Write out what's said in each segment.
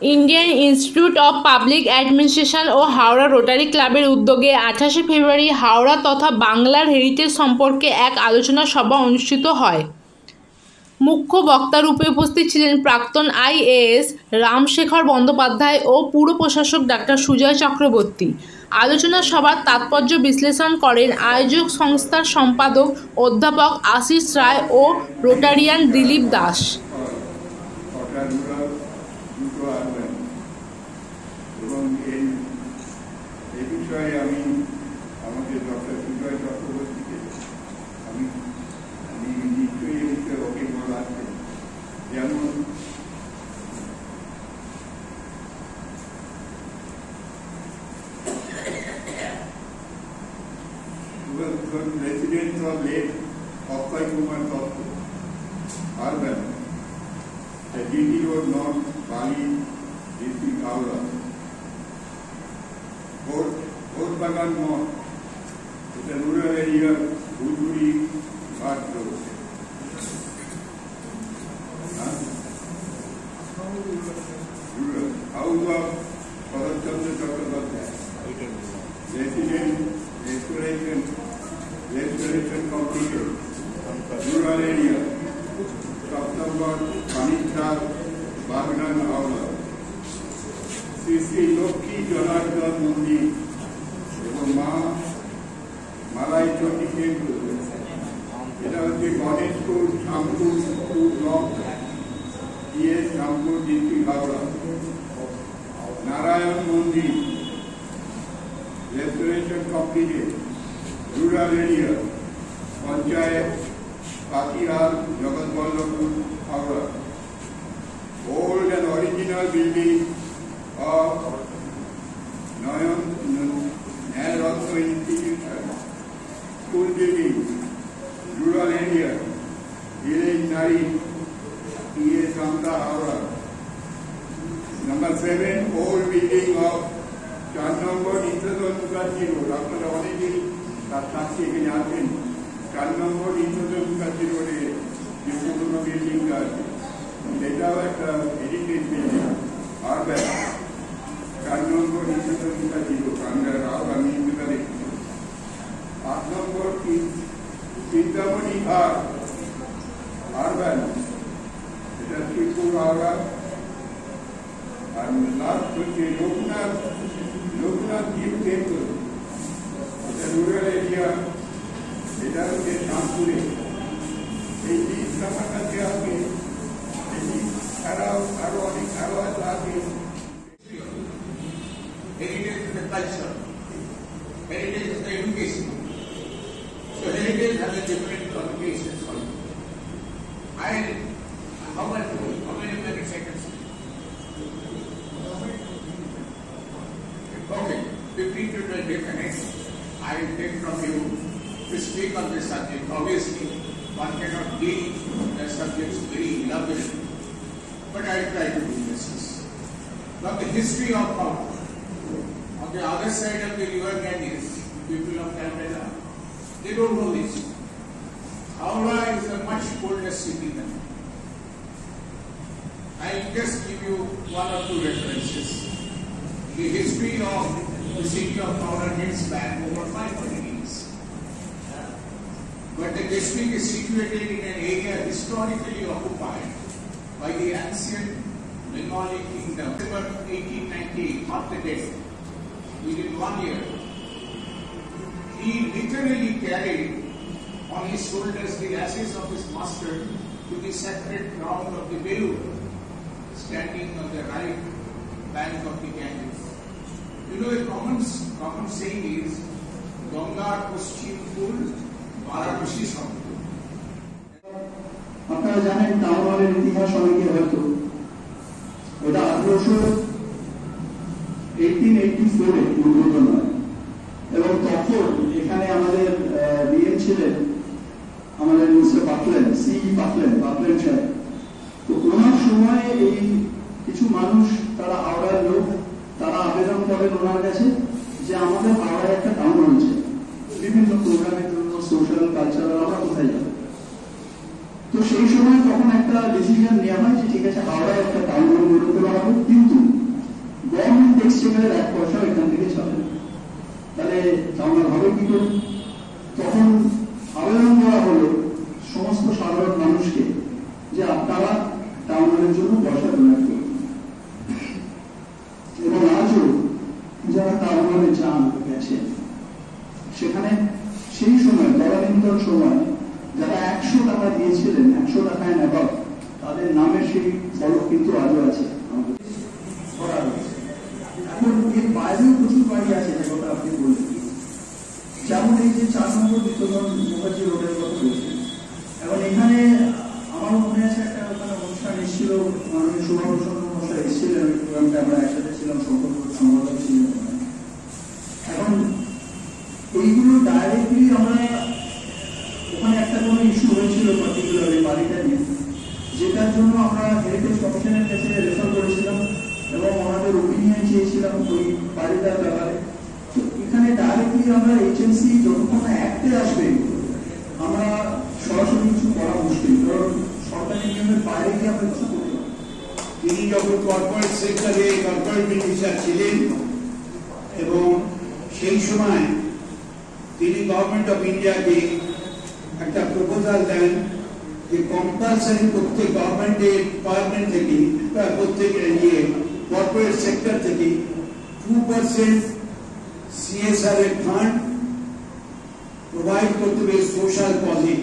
Indian Institute of Public Administration ও Howrah Rotary ক্লাবের উদ্যোগে 28শে ফেব্রুয়ারি হাওড়া তথা বাংলার হেরিটেজ সম্পর্কে এক আলোচনা সভা অনুষ্ঠিত হয়। মুখ্য বক্তারূপে উপস্থিত ছিলেন প্রাক্তন আইএএস রামশেখর বন্দ্যোপাধ্যায় ও পুর প্রশাসক ডাক্তার সুজয় চক্রবর্তী। আলোচনা সভার তাৎপর্য বিশ্লেষণ করেন আয়োজক সংস্থার সম্পাদক অধ্যাপক আশিস রায় ও রোটারিয়ান দিলীপ দাস। এবং এই বিষয়ে আমি আমাদের ডক্টর সুজয় চক্রবর্তীকে আমি নিশ্চয়ই এই বিষয়ে অভিজ্ঞতা আছে। যেমন residents of Lake Oksai Kumar Dotto, urban, the GT Road North, Bali, district Howrah. Fort Bagan North, it's a rural area, Uduri, Ghat Road. Rural. House of Bharat Chandra Chakrabarty. Restoration completed. Rural area. September, Panikar, Bagnan, Howrah. Shri Lakshmi Janardan মন্দির এবং মা মালাই Chandi temple, এটা হচ্ছে Ganeshpur Shyampur block D S Shyampur district Howrah. Narayan Mandir restoration completed, rural area, panchayat Patihar, Jagatballavpur, Howrah. Old and original building of Nayarotno Institution, school building, rural area, village Nari, P.A. Samta, Howrah. Number 7, old building of 4 number Nityadan Mukherjee Road. আপনারা অনেকেই তার সাক্ষী এখানে আছেন। 4 নম্বর Nityadan Mukherjee Road এ যে পুরনো বিল্ডিংটা আছে, এটাও একটা হেরিটেজ বিল্ডিং। আরবান 4 নম্বর Nityadan Mukherjee Road, আমি ইন্দিরা দেখছি। 8 নম্বর চিন্তামণি ঘাট, আরবান, এটা শ্রীপুর, হাওড়া। আর লাস্ট হচ্ছে লোকনাথ জিউ টেম্পল, এটা রুরাল এরিয়া, এটা হচ্ছে শ্যামপুরে। এই জিনিস আমার কাছে আছে, এটি ছাড়াও আরো অনেক আরো আছে। Heritage is the culture. Heritage is the education. So heritage has a different connotation for you. How many minutes I can say? Okay, 15 to 20 minutes I will take from you to speak on this subject. Obviously, one cannot deal the subjects very elaborately, but I will try to do justice. Now the history of power. On the other side of the river Ganges, people of Calcutta, they don't know this. Howrah is a much older city than that. I will just give you 1 or 2 references. The history of the city of Howrah dates back over 500 years. But the district is situated in an area historically occupied by the ancient Bengali kingdom. September 1898, not the date. Within 1 year, he literally carried on his shoulders the ashes of his master to the sacred ground of the Belur, standing on the right bank of the Ganges. You know, a common saying is, Gangar Paschim Pul, Varanasi Sampur. আপনারা জানেন town হলের ইতিহাস অনেকে হয়তো, এটা 1884 উদ্বোধন হয় এবং তখন এখানে আমাদের বিএম ছিলেন আমাদের মিস্টার পাকলেন, পাকলেন সাহেব। তো ওনার সময় এই কিছু মানুষ, তারা হাওড়ার লোক, তারা আবেদন করেন ওনার কাছে যে আমাদের হাওড়ায় একটা টাউন হল চাই, বিভিন্ন প্রোগ্রামের জন্য, সোশ্যাল কালচারাল, আমরা কোথায় যাব। তো সেই সময় তখন একটা ডিসিশন নেওয়া হয় যে ঠিক আছে হাওড়ায় একটা টাউন হল গড়ে তোলা হবে, কিন্তু ছেলের 1 পয়সাও এখান থেকে চলে না। তাহলে আমরা ভাবে কি করি? তখন আবেদন করা হলো সমস্ত সাধারণ মানুষকে যে আপনারা টাউন হলের জন্য পয়সা ডোনেট করুন। এবং আজও যারা টাউন হলে যান গেছেন, সেখানে সেই সময় তদানীন্তন সময় যারা 100 টাকা দিয়েছিলেন, 100 টাকায় নেবার, তাদের নামের সেই ফলক কিন্তু আজও আছে। এখন এর বাইরেও প্রচুর বাড়ি আছে, যে কথা আপনি বললেন, যেমন এই যে 4 নম্বর বিতরণ মুখার্জি রোডের কথা বলছেন। এবং এখানে আমার মনে আছে একটা ওখানে অনুষ্ঠান এসেছিল, মাননীয় সুভাষচন্দ্র মহাশয় এসেছিলেন, প্রোগ্রামটা আমরা একসাথে ছিলাম, সম্পাদক ছিলেন। এখন এইগুলো ডাইরেক্টলি আমরা ওখানে একটা কোনো ইস্যু হয়েছিল পার্টিকুলার বাড়িটা নিয়ে, যেটার জন্য আমরা হেরিটেজ কমিশনের কাছে রেফার করেছিলাম এবং ওনাদের ওপিনিয়ন চেয়েছিলাম ওই বাড়িটার ব্যাপারে। তো এখানে ডাইরেক্টলি আমরা এজেন্সি যতক্ষণ অ্যাক্টে আসবে আমরা সরাসরি কিছু করা মুশকিল, কারণ সরকারি নিয়মের বাইরে গিয়ে আমরা কিছু করতে পারি। তিনি যখন কর্পোরেট সেক্টরে কর্পোরেট মিনিস্টার ছিলেন এবং সেই সময় তিনি গভর্নমেন্ট অফ ইন্ডিয়াকে একটা প্রপোজাল দেন যে কম্পালসারি প্রত্যেক গভর্নমেন্টের ডিপার্টমেন্ট থেকে প্রত্যেক কর্পোরেট সেক্টর থেকে 2% CSR এর ফান্ড প্রোভাইড করতে হবে সোশ্যাল কজে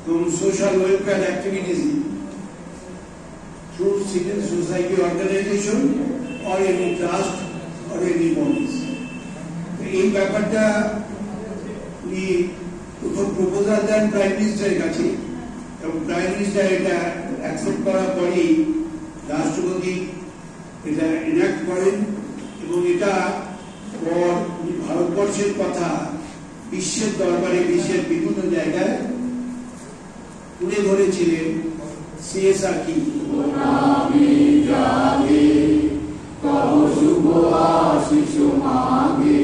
এবং social welfare activities through civil society organization or any trust or any bodies. এই ব্যাপারটা উনি প্রথম প্রপোজাল দেন প্রাইম মিনিস্টারের কাছে এবং প্রাইম মিনিস্টার এটা অ্যাকসেপ্ট করার পরেই রাষ্ট্রপতি এটা এনাক্ট করেন এবং এটা পর ভারতবর্ষের কথা বিশ্বের দরবারে, বিশ্বের বিভিন্ন জায়গায় তুলে ধরেছিলেন। CSR কি? শুভ আশিস মাগে